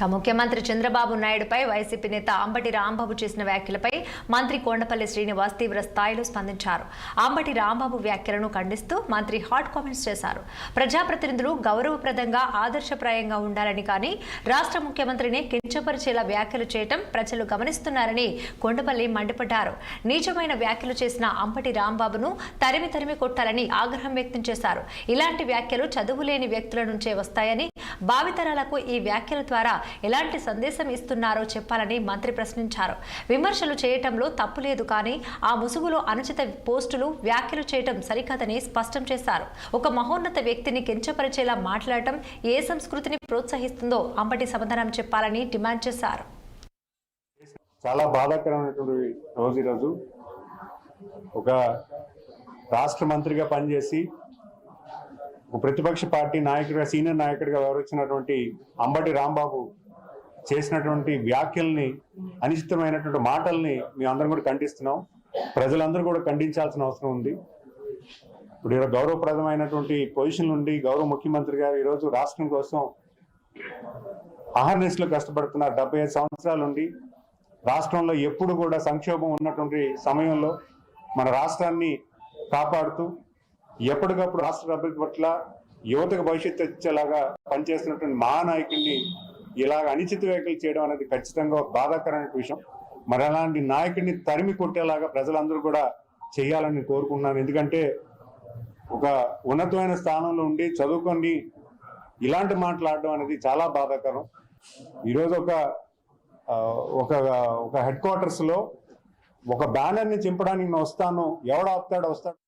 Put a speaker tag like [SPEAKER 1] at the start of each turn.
[SPEAKER 1] ముఖ్యమంత్రి చంద్రబాబు నాయుడుపై వైసీపీ నేత అంబటి రాంబాబు చేసిన వ్యాఖ్యలపై మంత్రి కొండపల్లి శ్రీనివాస్ తీవ్ర స్థాయిలో స్పందించారు. అంబటి రాంబాబు వ్యాఖ్యలను ఖండిస్తూ మంత్రి హాట్ కామెంట్స్ చేశారు. ప్రజాప్రతినిధులు గౌరవప్రదంగా ఆదర్శప్రాయంగా ఉండాలని, కానీ రాష్ట్ర ముఖ్యమంత్రిని కించపరిచేలా వ్యాఖ్యలు చేయడం ప్రజలు గమనిస్తున్నారని కొండపల్లి మండిపడ్డారు. నీచమైన వ్యాఖ్యలు చేసిన అంబటి రాంబాబును తరిమి కొట్టాలని ఆగ్రహం వ్యక్తం చేశారు. ఇలాంటి వ్యాఖ్యలు చదువులేని వ్యక్తుల నుంచే వస్తాయని, భావితరాలకు ఈ వ్యాఖ్యల ద్వారా ఎలాంటి సందేశం ఇస్తున్నారో చెప్పాలని మంత్రి ప్రశ్నించారు. విమర్శలు చేయటంలో తప్పు లేదు, కానీ ఆ ముసుగులో అనుచిత పోస్టులు, వ్యాఖ్యలు చేయటం సరికాదని స్పష్టం చేశారు. ఒక మహోన్నత వ్యక్తిని కించపరిచేలా మాట్లాడటం ఏ సంస్కృతిని ప్రోత్సహిస్తుందో అంబటి సమాధానం చెప్పాలని డిమాండ్ చేశారు.
[SPEAKER 2] చాలా బాధాకరమైనటువంటి రోజు ఈరోజు. ఒక రాష్ట్ర మంత్రిగా పనిచేసి ఒక ప్రతిపక్ష పార్టీ నాయకుడిగా, సీనియర్ నాయకుడిగా వ్యవహరించినటువంటి అంబటి రాంబాబు చేసినటువంటి వ్యాఖ్యల్ని, అనిశ్చితమైనటువంటి మాటల్ని మేము అందరం కూడా ఖండిస్తున్నాం. ప్రజలందరూ కూడా ఖండించాల్సిన అవసరం ఉంది. ఇప్పుడు ఈరోజు గౌరవప్రదమైనటువంటి పొజిషన్ నుండి గౌరవ ముఖ్యమంత్రి గారు ఈరోజు రాష్ట్రం కోసం అహర్నిశలు కష్టపడుతున్నారు. 75 సంవత్సరాల నుండి రాష్ట్రంలో ఎప్పుడు కూడా సంక్షోభం ఉన్నటువంటి సమయంలో మన రాష్ట్రాన్ని కాపాడుతూ ఎప్పటికప్పుడు రాష్ట్ర అభివృద్ధి పట్ల యువతకు భవిష్యత్తు ఇచ్చేలాగా పనిచేస్తున్నటువంటి మహానాయకుడిని ఇలాగ అనిశ్చిత వ్యాఖ్యలు చేయడం అనేది ఖచ్చితంగా బాధాకరమైన విషయం. మరి అలాంటి నాయకుడిని తరిమి కొట్టేలాగా ప్రజలందరూ కూడా చేయాలని కోరుకుంటున్నాను. ఎందుకంటే ఒక ఉన్నతమైన స్థానంలో ఉండి చదువుకొని ఇలాంటి మాట్లాడడం అనేది చాలా బాధాకరం. ఈరోజు ఒక హెడ్ క్వార్టర్స్ లో ఒక బ్యానర్ ని చింపడానికి నేను వస్తాను, ఎవడు ఆపుతాడో వస్తాడు.